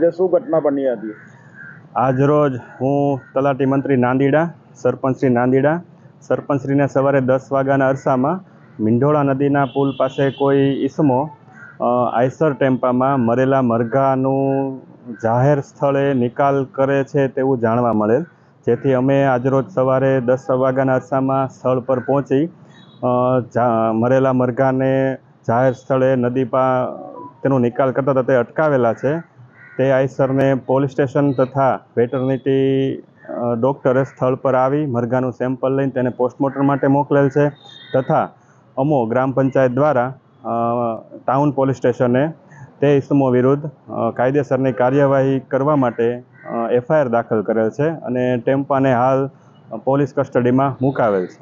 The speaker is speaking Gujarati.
આજે શું ઘટના બની હતી? આજરોજ હું તલાટી મંત્રી નાંદીડા, સરપંચશ્રી નાંદીડા, સરપંચશ્રીને સવારે 10 વાગ્યાના અરસામાં મીંઢોળા નદીના પુલ પાસે કોઈ ઈસમો આઈસર ટેમ્પામાં મરેલા મરઘાનું જાહેર સ્થળે નિકાલ કરે છે તેવું જાણવા મળેલ, જેથી અમે આજરોજ સવારે 10 વાગ્યાના અરસામાં સ્થળ પર પહોંચી મરેલા મરઘાને જાહેર સ્થળે તેનો નિકાલ કરતા હતા તે અટકાવેલા છે. તે આઈસરને પોલીસ સ્ટેશન તથા વેટરનિટી ડૉક્ટરે સ્થળ પર આવી મરઘાનું સેમ્પલ લઈને તેને પોસ્ટમોર્ટમ માટે મોકલેલ છે તથા અમો ગ્રામ પંચાયત દ્વારા ટાઉન પોલીસ સ્ટેશને તે ઇસમો વિરુદ્ધ કાયદેસરની કાર્યવાહી કરવા માટે FIR દાખલ કરેલ છે અને ટેમ્પાને હાલ પોલીસ કસ્ટડીમાં મુકાવેલ છે.